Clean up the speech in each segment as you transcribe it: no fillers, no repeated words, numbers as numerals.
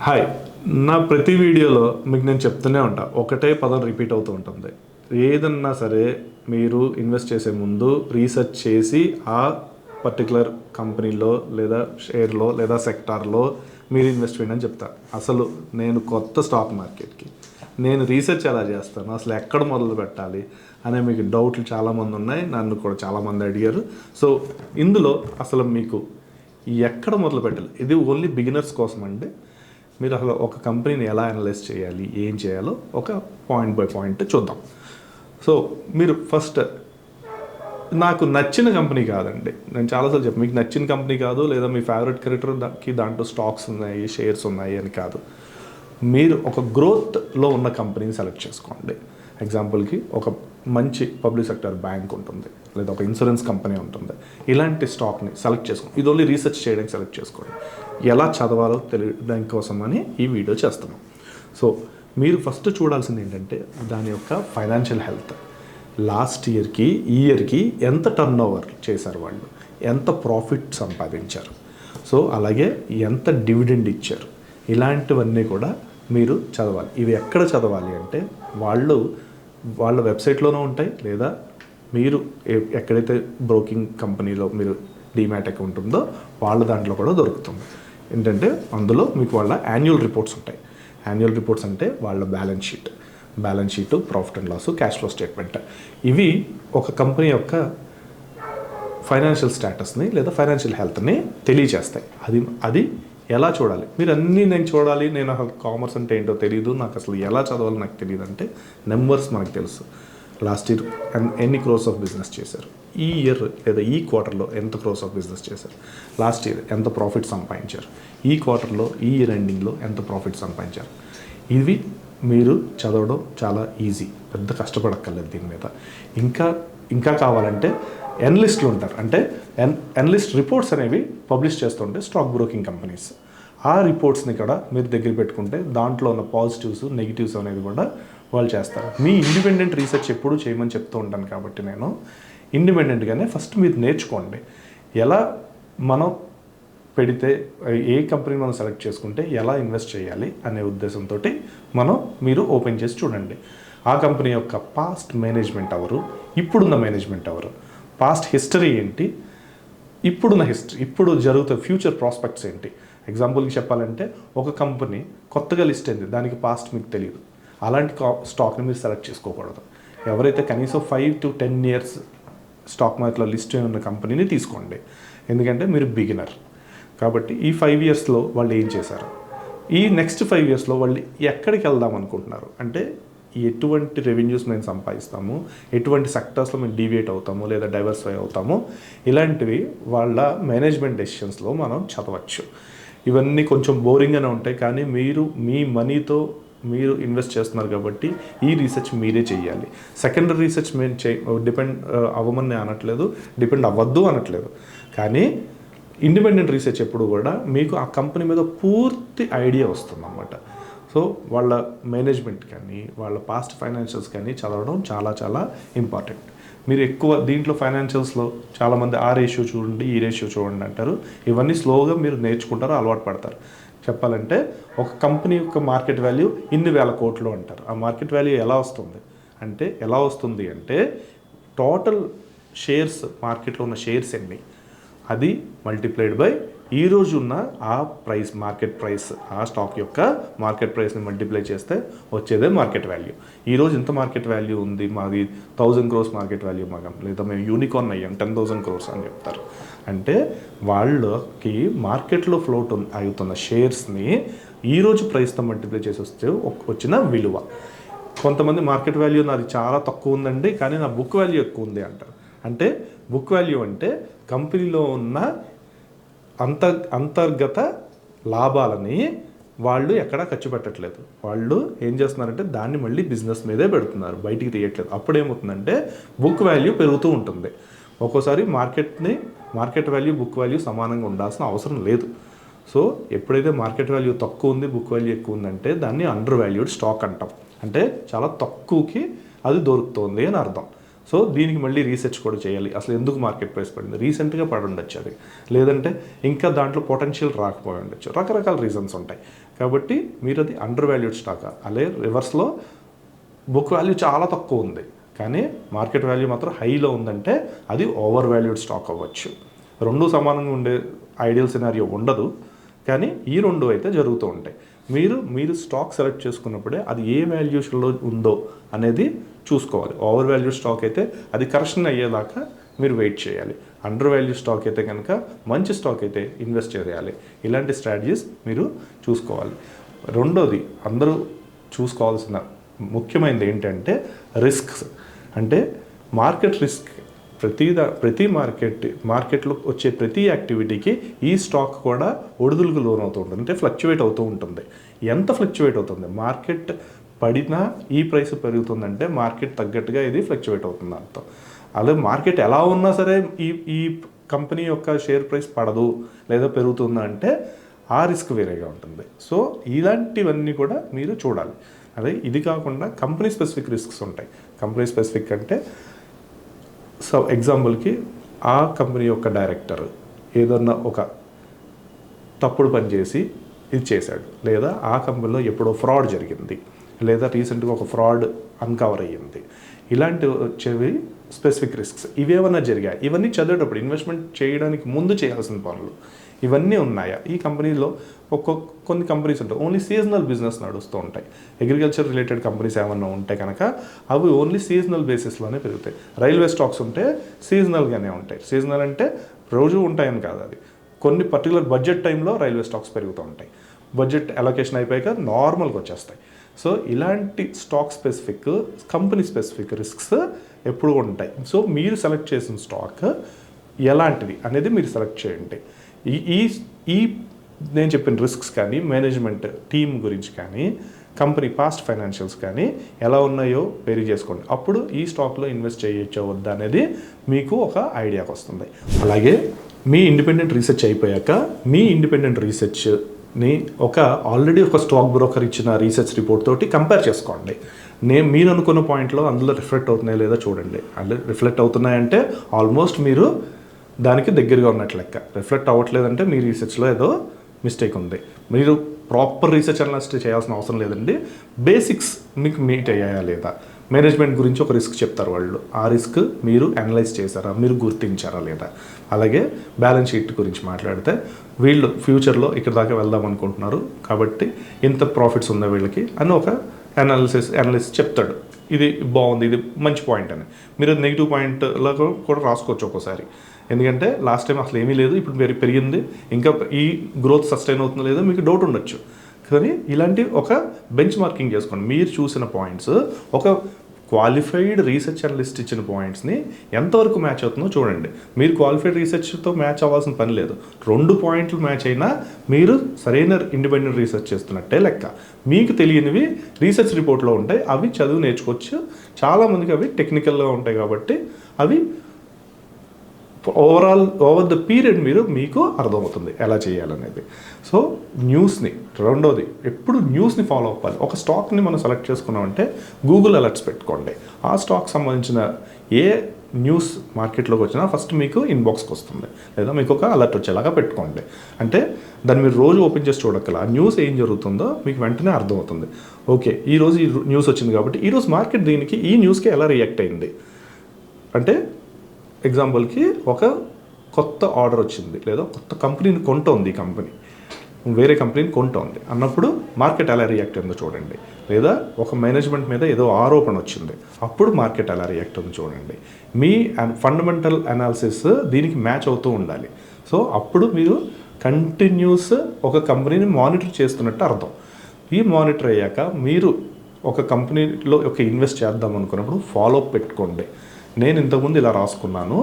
Hi. నా ప్రతి వీడియోలో మీకు నేను చెప్తూనే ఉంటా, ఒకటే పదం రిపీట్ అవుతూ ఉంటుంది. ఏదన్నా సరే మీరు ఇన్వెస్ట్ చేసే ముందు రీసెర్చ్ చేసి ఆ పర్టికులర్ కంపెనీలో లేదా షేర్లో లేదా సెక్టార్లో మీరు ఇన్వెస్ట్ చేయండి అని చెప్తా. అసలు నేను కొత్త స్టాక్ మార్కెట్కి నేను రీసెర్చ్ ఎలా చేస్తాను, అసలు ఎక్కడ మొదలు పెట్టాలి అనే మీకు డౌట్లు చాలామంది ఉన్నాయి. నన్ను కూడా చాలామంది అడిగారు. సో ఇందులో అసలు మీకు ఎక్కడ మొదలు పెట్టాలి, ఇది ఓన్లీ బిగినర్స్ కోసం అండి. మీరు అసలు ఒక కంపెనీని ఎలా అనలైజ్ చేయాలి, ఏం చేయాలో ఒక పాయింట్ బై పాయింట్ చూద్దాం. సో మీరు ఫస్ట్ నాకు నచ్చిన కంపెనీ కాదండి, నేను చాలాసార్లు చెప్పాను, మీకు నచ్చిన కంపెనీ కాదు లేదా మీ ఫేవరెట్ క్రికెటర్కి దాంట్లో స్టాక్స్ ఉన్నాయి, షేర్స్ ఉన్నాయి అని కాదు. మీరు ఒక గ్రోత్లో ఉన్న కంపెనీని సెలెక్ట్ చేసుకోండి. ఎగ్జాంపుల్కి ఒక మంచి పబ్లిక్ సెక్టర్ బ్యాంక్ ఉంటుంది లేదా ఒక ఇన్సూరెన్స్ కంపెనీ ఉంటుంది. ఇలాంటి స్టాక్ని సెలెక్ట్ చేసుకోండి. ఇది ఓన్లీ రీసెర్చ్ చేయడానికి సెలెక్ట్ చేసుకోండి. ఎలా చదవాలో తెలియడం కోసం అని ఈ వీడియో చేస్తున్నాం. సో మీరు ఫస్ట్ చూడాల్సింది ఏంటంటే దాని యొక్క ఫైనాన్షియల్ హెల్త్. లాస్ట్ ఇయర్కి ఈ ఇయర్కి ఎంత టర్న్ ఓవర్ చేశారు వాళ్ళు, ఎంత ప్రాఫిట్ సంపాదించారు, సో అలాగే ఎంత డివిడెండ్ ఇచ్చారు, ఇలాంటివన్నీ కూడా మీరు చదవాలి. ఇవి ఎక్కడ చదవాలి అంటే వాళ్ళ వెబ్సైట్లోనూ ఉంటాయి, లేదా మీరు ఎక్కడైతే బ్రోకింగ్ కంపెనీలో మీరు డీమ్యాట్ అకౌంట్ ఉందో వాళ్ళ దాంట్లో కూడా దొరుకుతుంది. ఏంటంటే అందులో మీకు వాళ్ళ యాన్యువల్ రిపోర్ట్స్ ఉంటాయి. యాన్యువల్ రిపోర్ట్స్ అంటే వాళ్ళ balance sheet, profit and loss, cash flow statement, ఇవి ఒక కంపెనీ యొక్క ఫైనాన్షియల్ స్టేటస్ని లేదా ఫైనాన్షియల్ హెల్త్ని తెలియజేస్తాయి. అది ఎలా చూడాలి, మీరు అన్నీ నేను చూడాలి, నేను అసలు కామర్స్ అంటే ఏంటో తెలియదు, నాకు అసలు ఎలా చదవాలో నాకు తెలియదు అంటే నెంబర్స్ మనకు తెలుసు. లాస్ట్ ఇయర్ ఎన్ని క్రోర్స్ ఆఫ్ బిజినెస్ చేశారు, ఈ ఇయర్ లేదా ఈ క్వార్టర్లో ఎంత క్రోర్స్ ఆఫ్ బిజినెస్ చేశారు, లాస్ట్ ఇయర్ ఎంత ప్రాఫిట్ సంపాదించారు, ఈ క్వార్టర్లో ఈ ఇయర్ ఎండింగ్లో ఎంత ప్రాఫిట్ సంపాదించారు. ఇవి మీరు చదవడం చాలా ఈజీ, పెద్ద కష్టపడక్కర్లేదు దీని మీద. ఇంకా కావాలంటే ఎనలిస్టులు ఉంటారు, అంటే ఎనలిస్ట్ రిపోర్ట్స్ అనేవి పబ్లిష్ చేస్తుంటే స్టాక్ బ్రోకింగ్ కంపెనీస్, ఆ రిపోర్ట్స్ని కూడా మీరు దగ్గర పెట్టుకుంటే దాంట్లో ఉన్న పాజిటివ్స్ నెగిటివ్స్ అనేది కూడా వాళ్ళు చేస్తారు. మీ ఇండిపెండెంట్ రీసెర్చ్ ఎప్పుడు చేయమని చెప్తూ ఉంటాను కాబట్టి నేను ఇండిపెండెంట్గానే ఫస్ట్ మీరు నేర్చుకోండి. ఎలా మనం పెడితే ఏ కంపెనీ మనం సెలెక్ట్ చేసుకుంటే ఎలా ఇన్వెస్ట్ చేయాలి అనే ఉద్దేశంతో మీరు ఓపెన్ చేసి చూడండి. ఆ కంపెనీ యొక్క పాస్ట్ మేనేజ్మెంట్ ఎవరు, ఇప్పుడున్న మేనేజ్మెంట్ ఎవరు, పాస్ట్ హిస్టరీ ఏంటి, ఇప్పుడున్న హిస్టరీ, ఇప్పుడు జరుగుతున్న ఫ్యూచర్ ప్రాస్పెక్ట్స్ ఏంటి. ఎగ్జాంపుల్కి చెప్పాలంటే ఒక కంపెనీ కొత్తగా లిస్ట్ అయింది, దానికి పాస్ట్ మీకు తెలియదు, అలాంటి స్టాక్ని మీరు సెలెక్ట్ చేసుకోకూడదు. ఎవరైతే కనీసం 5 to 10 years స్టాక్ మార్కెట్లో లిస్ట్ అయిన కంపెనీని తీసుకోండి. ఎందుకంటే మీరు బిగినర్ కాబట్టి ఈ 5 yearsలో వాళ్ళు ఏం చేశారు, ఈ నెక్స్ట్ 5 yearsలో వాళ్ళు ఎక్కడికి వెళ్దాం అనుకుంటున్నారు, అంటే ఎటువంటి రెవెన్యూస్ మేము సంపాదిస్తాము, ఎటువంటి సెక్టర్స్లో మేము డీవియేట్ అవుతాము లేదా డైవర్సిఫై అవుతాము, ఇలాంటివి వాళ్ళ మేనేజ్మెంట్ డెసిషన్స్లో మనం చదవచ్చు. ఇవన్నీ కొంచెం బోరింగ్గానే ఉంటాయి, కానీ మీరు మీ మనీతో మీరు ఇన్వెస్ట్ చేస్తున్నారు కాబట్టి ఈ రీసెర్చ్ మీరే చేయాలి. సెకండరీ రీసెర్చ్ మేము డిపెండ్ అవ్వమని అనట్లేదు, డిపెండ్ అవ్వద్దు అనట్లేదు, కానీ ఇండిపెండెంట్ రీసెర్చ్ ఎప్పుడు కూడా మీకు ఆ కంపెనీ మీద పూర్తి ఐడియా వస్తుంది అన్నమాట. సో వాళ్ళ మేనేజ్మెంట్ కానీ వాళ్ళ పాస్ట్ ఫైనాన్షియల్స్ కానీ చదవడం చాలా చాలా ఇంపార్టెంట్. మీరు ఎక్కువ దీంట్లో ఫైనాన్షియల్స్లో చాలామంది ఆ రేషియో చూడండి, ఈ రేషియో చూడండి అంటారు. ఇవన్నీ స్లోగా మీరు నేర్చుకుంటారు, అలవాటు పడతారు. చెప్పాలంటే ఒక కంపెనీ యొక్క మార్కెట్ వాల్యూ ఇన్ని వేల కోట్లు అంటారు. ఆ మార్కెట్ వాల్యూ ఎలా వస్తుంది అంటే టోటల్ షేర్స్, మార్కెట్లో ఉన్న షేర్స్ ఎన్ని, అది మల్టిప్లైడ్ బై ఈరోజు ఉన్న ఆ ప్రైస్, మార్కెట్ ప్రైస్, ఆ స్టాక్ యొక్క మార్కెట్ ప్రైస్ని మల్టిప్లై చేస్తే వచ్చేదే మార్కెట్ వాల్యూ. ఈరోజు ఇంత మార్కెట్ వాల్యూ ఉంది, మాది 1000 crores మార్కెట్ వాల్యూ మగం, లేదా మేము యూనికార్న్ అయ్యాం 10,000 crores అని చెప్తారు. అంటే వాళ్ళకి మార్కెట్లో ఫ్లోట్ అవుతున్న షేర్స్ని ఈరోజు ప్రైస్తో మల్టిప్లై చేసి వస్తే వచ్చిన విలువ. కొంతమంది మార్కెట్ వాల్యూ నాది చాలా తక్కువ ఉందండి కానీ నా బుక్ వాల్యూ ఎక్కువ ఉంది అంటారు. అంటే బుక్ వాల్యూ అంటే కంపెనీలో ఉన్న అంతర్గత లాభాలని వాళ్ళు ఎక్కడా ఖర్చు పెట్టట్లేదు. వాళ్ళు ఏం చేస్తున్నారంటే దాన్ని మళ్ళీ బిజినెస్ మీదే పెడుతున్నారు, బయటికి తీయట్లేదు. అప్పుడేమవుతుందంటే బుక్ వాల్యూ పెరుగుతూ ఉంటుంది. ఒక్కోసారి మార్కెట్ వాల్యూ బుక్ వాల్యూ సమానంగా ఉండాల్సిన అవసరం లేదు. సో ఎప్పుడైతే మార్కెట్ వాల్యూ తక్కువ ఉంది, బుక్ వాల్యూ ఎక్కువ ఉందంటే దాన్ని అండర్ వాల్యూడ్ స్టాక్ అంటాం. అంటే చాలా తక్కువకి అది దొరుకుతుంది అని అర్థం. సో దీనికి మళ్ళీ రీసెర్చ్ కూడా చేయాలి. అసలు ఎందుకు మార్కెట్ ప్రైస్ పడింది, రీసెంట్గా పడి ఉండొచ్చు అది, లేదంటే ఇంకా దాంట్లో పొటెన్షియల్ రాకపోయి ఉండొచ్చు, రకరకాల రీజన్స్ ఉంటాయి. కాబట్టి మీరు అది అండర్ వాల్యూడ్ స్టాక్, అలాగే రివర్స్లో బుక్ వాల్యూ చాలా తక్కువ ఉంది కానీ మార్కెట్ వాల్యూ మాత్రం హైలో ఉందంటే అది ఓవర్ వాల్యూడ్ స్టాక్ అవ్వచ్చు. రెండు సమానంగా ఉండే ఐడియల్ సినారియో ఉండదు, కానీ ఈ రెండు అయితే జరుగుతూ ఉంటాయి. మీరు స్టాక్ సెలెక్ట్ చేసుకున్నప్పుడే అది ఏ వాల్యూషన్లో ఉందో అనేది చూసుకోవాలి. ఓవర్ వాల్యూ స్టాక్ అయితే అది కరెక్షన్ అయ్యేదాకా మీరు వెయిట్ చేయాలి. అండర్ వాల్యూ స్టాక్ అయితే కనుక మంచి స్టాక్ అయితే ఇన్వెస్ట్ చేయాలి. ఇలాంటి స్ట్రాటజీస్ మీరు చూసుకోవాలి. రెండోది అందరూ చూసుకోవాల్సిన ముఖ్యమైనది ఏంటంటే రిస్క్స్. అంటే మార్కెట్ రిస్క్ ప్రతి మార్కెట్లో వచ్చే ప్రతి యాక్టివిటీకి ఈ స్టాక్ కూడా ఒడిదుడుకు లోనవుతూ ఉంటుంది, అంటే ఫ్లక్చువేట్ అవుతూ ఉంటుంది. ఎంత ఫ్లక్చువేట్ అవుతుంది, మార్కెట్ పడినా ఈ ప్రైస్ పెరుగుతుందంటే మార్కెట్ తగ్గట్టుగా ఇది ఫ్లక్చువేట్ అవుతుంది అర్థం. అలాగే మార్కెట్ ఎలా ఉన్నా సరే ఈ కంపెనీ యొక్క షేర్ ప్రైస్ పడదు లేదా పెరుగుతుందంటే ఆ రిస్క్ వేరేగా ఉంటుంది. సో ఇలాంటివన్నీ కూడా మీరు చూడాలి. అదే ఇది కాకుండా కంపెనీ స్పెసిఫిక్ రిస్క్స్ ఉంటాయి. కంపెనీ స్పెసిఫిక్ అంటే సో ఎగ్జాంపుల్కి ఆ కంపెనీ యొక్క డైరెక్టర్ ఏదన్నా ఒక తప్పుడు పని చేసి ఇది చేశాడు, లేదా ఆ కంపెనీలో ఎప్పుడో ఫ్రాడ్ జరిగింది, లేదా రీసెంట్గా ఒక ఫ్రాడ్ అన్కవర్ అయ్యింది. ఇలాంటివి వచ్చేవి స్పెసిఫిక్ రిస్క్స్. ఇవేమన్నా జరిగాయి, ఇవన్నీ చదివేటప్పుడు ఇన్వెస్ట్మెంట్ చేయడానికి ముందు చేయాల్సిన పనులు ఇవన్నీ ఉన్నాయా. ఈ కంపెనీలో కొన్ని కంపెనీస్ ఉంటాయి ఓన్లీ సీజనల్ బిజినెస్ నడుస్తూ ఉంటాయి. అగ్రికల్చర్ రిలేటెడ్ కంపెనీస్ ఏమన్నా ఉంటే కనుక అవి ఓన్లీ సీజనల్ బేసిస్లోనే పెరుగుతాయి. రైల్వే స్టాక్స్ ఉంటే సీజనల్గానే ఉంటాయి. సీజనల్ అంటే రోజు ఉంటాయని కాదు, అది కొన్ని పర్టికులర్ బడ్జెట్ టైంలో రైల్వే స్టాక్స్ పెరుగుతూ ఉంటాయి. బడ్జెట్ అలొకేషన్ అయిపోయాక నార్మల్గా వచ్చేస్తాయి. సో ఇలాంటి stock specific, company specific risks ఎప్పుడు ఉంటాయి. సో మీరు సెలెక్ట్ చేసిన స్టాక్ ఎలాంటిది అనేది మీరు సెలెక్ట్ చేయండి. ఈ నేను చెప్పిన రిస్క్స్ కానీ, మేనేజ్మెంట్ టీమ్ గురించి కానీ, కంపెనీ పాస్ట్ ఫైనాన్షియల్స్ కానీ ఎలా ఉన్నాయో వెరీ చేసుకోండి. అప్పుడు ఈ స్టాక్లో ఇన్వెస్ట్ చేయొచ్చో వద్దా అనేది మీకు ఒక ఐడియాకి వస్తుంది. అలాగే మీ ఇండిపెండెంట్ రీసెర్చ్ అయిపోయాక మీ ఇండిపెండెంట్ రీసెర్చ్ని ఆల్రెడీ ఒక స్టాక్ బ్రోకర్ ఇచ్చిన రీసెర్చ్ రిపోర్ట్ తోటి కంపేర్ చేసుకోండి. మీరు అనుకున్న పాయింట్లో అందులో రిఫ్లెక్ట్ అవుతున్నాయో లేదో చూడండి. అంటే రిఫ్లెక్ట్ అవుతున్నాయంటే ఆల్మోస్ట్ మీరు దానికి దగ్గరగా ఉన్నట్లు లెక్క. రిఫ్లెక్ట్ అవ్వట్లేదంటే మీ రీసెర్చ్లో ఏదో మిస్టేక్ ఉంది. మీరు ప్రాపర్ రీసెర్చ్ అనలిస్ట్ చేయాల్సిన అవసరం లేదండి. బేసిక్స్ మీకు మీట్ అయ్యాయా లేదా, మేనేజ్మెంట్ గురించి ఒక రిస్క్ చెప్తారు వాళ్ళు, ఆ రిస్క్ మీరు అనలైజ్ చేశారా, మీరు గుర్తించారా లేదా. అలాగే బ్యాలెన్స్ షీట్ గురించి మాట్లాడితే వీళ్ళు ఫ్యూచర్లో ఇక్కడ దాకా వెళ్దాం అనుకుంటున్నారు కాబట్టి ఇంత ప్రాఫిట్స్ ఉందా వీళ్ళకి అని ఒక అనలిస్ట్ చెప్తాడు. ఇది బాగుంది, ఇది మంచి పాయింట్ అని. మీరు నెగిటివ్ పాయింట్లో కూడా రాసుకోవచ్చు ఒక్కోసారి. ఎందుకంటే లాస్ట్ టైం అసలు ఏమీ లేదు, ఇప్పుడు పెరిగింది, ఇంకా ఈ గ్రోత్ సస్టైన్ అవుతుందో లేదో మీకు డౌట్ ఉండొచ్చు. కానీ ఇలాంటి ఒక బెంచ్ మార్కింగ్ చేసుకోండి. మీరు చూసిన పాయింట్స్ ఒక క్వాలిఫైడ్ రీసెర్చ్ అనలిస్ట్ ఇచ్చిన పాయింట్స్ని ఎంతవరకు మ్యాచ్ అవుతుందో చూడండి. మీరు క్వాలిఫైడ్ రీసెర్చ్తో మ్యాచ్ అవ్వాల్సిన పని లేదు. 2 పాయింట్లు మ్యాచ్ అయినా మీరు సరైన ఇండిపెండెంట్ రీసెర్చ్ చేస్తున్నట్టే లెక్క. మీకు తెలియనివి రీసెర్చ్ రిపోర్ట్లో ఉంటాయి, అవి చదువు నేర్చుకోవచ్చు. చాలామందికి అవి టెక్నికల్గా ఉంటాయి కాబట్టి అవి ఓవర్ ద పీరియడ్ మీకు అర్థమవుతుంది ఎలా చేయాలనేది. సో న్యూస్ని, రెండోది ఎప్పుడు న్యూస్ని ఫాలో అవ్వాలి. ఒక స్టాక్ని మనం సెలెక్ట్ చేసుకున్నామంటే గూగుల్ అలర్ట్స్ పెట్టుకోండి. ఆ స్టాక్ సంబంధించిన ఏ న్యూస్ మార్కెట్లోకి వచ్చినా ఫస్ట్ మీకు ఇన్బాక్స్కి వస్తుంది, లేదా మీకు ఒక అలర్ట్ వచ్చేలాగా పెట్టుకోండి. అంటే దాన్ని మీరు రోజు ఓపెన్ చేసి చూడక్కల ఆ న్యూస్ ఏం జరుగుతుందో మీకు వెంటనే అర్థమవుతుంది. ఓకే, ఈరోజు ఈ న్యూస్ వచ్చింది కాబట్టి ఈరోజు మార్కెట్ దీనికి ఈ న్యూస్కి ఎలా రియాక్ట్ అయింది. అంటే ఎగ్జాంపుల్కి ఒక కొత్త ఆర్డర్ వచ్చింది, లేదా కొత్త కంపెనీని కొంటోంది, కంపెనీ వేరే కంపెనీని కొంటోంది అన్నప్పుడు మార్కెట్ ఎలా రియాక్ట్ అయిందో చూడండి. లేదా ఒక మేనేజ్మెంట్ మీద ఏదో ఆరోపణ వచ్చింది, అప్పుడు మార్కెట్ ఎలా రియాక్ట్ అయిందో చూడండి. మీ ఫండమెంటల్ అనాలిసిస్ దీనికి మ్యాచ్ అవుతూ ఉండాలి. సో అప్పుడు మీరు కంటిన్యూస్ ఒక కంపెనీని మానిటర్ చేస్తున్నట్టు అర్థం. ఈ మానిటర్ అయ్యాక మీరు ఒక కంపెనీలో ఇన్వెస్ట్ చేద్దాం అనుకున్నప్పుడు ఫాలోఅప్ పెట్టుకోండి. నేను ఇంతకుముందు ఇలా రాసుకున్నాను,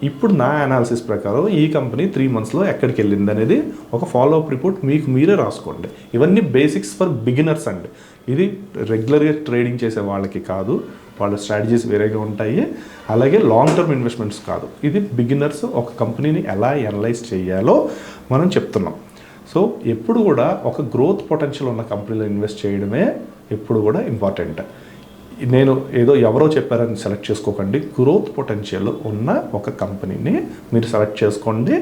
ఇప్పుడు నా అనాలిసిస్ ప్రకారం ఈ కంపెనీ 3 monthsలో ఎక్కడికి వెళ్ళింది అనేది ఒక ఫాలోఅప్ రిపోర్ట్ మీకు మీరే రాసుకోండి. ఇవన్నీ బేసిక్స్ ఫర్ బిగినర్స్ అండి. ఇది రెగ్యులర్గా ట్రేడింగ్ చేసే వాళ్ళకి కాదు, వాళ్ళ స్ట్రాటజీస్ వేరేగా ఉంటాయి. అలాగే లాంగ్ టర్మ్ ఇన్వెస్ట్మెంట్స్ కాదు, ఇది బిగినర్స్ ఒక కంపెనీని ఎలా అనలైజ్ చేయాలో మనం చెప్తున్నాం. సో ఎప్పుడు కూడా ఒక గ్రోత్ పొటెన్షియల్ ఉన్న కంపెనీలో ఇన్వెస్ట్ చేయడమే ఎప్పుడు కూడా ఇంపార్టెంట్. నేను ఏదో ఎవరో చెప్పారని సెలెక్ట్ చేసుకోకండి. గ్రోత్ పొటెన్షియల్ ఉన్న ఒక కంపెనీని మీరు సెలెక్ట్ చేసుకోండి.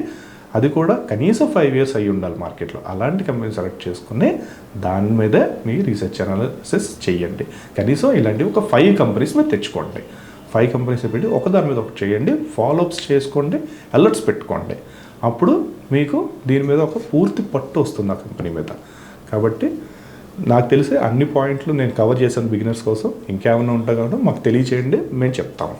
అది కూడా కనీసం 5 years అయ్యి ఉండాలి మార్కెట్లో. అలాంటి కంపెనీ సెలెక్ట్ చేసుకుని దాని మీదే మీ రీసెర్చ్ అనాలిసిస్ చేయండి. కనీసం ఇలాంటివి ఒక 5 కంపెనీస్ మీరు తెచ్చుకోండి. 5 కంపెనీస్ పెట్టి ఒకదాని మీద ఒకటి చేయండి, ఫాలోఅప్స్ చేసుకోండి, అలర్ట్స్ పెట్టుకోండి. అప్పుడు మీకు దీని మీద ఒక పూర్తి పట్టు వస్తుంది ఆ కంపెనీ మీద. కాబట్టి నాకు తెలిసి అన్ని పాయింట్లు నేను కవర్ చేశాను బిగినర్స్ కోసం. ఇంకేమైనా ఉంటాయి కాబట్టి మాకు తెలియచేయండి, మేము చెప్తాము.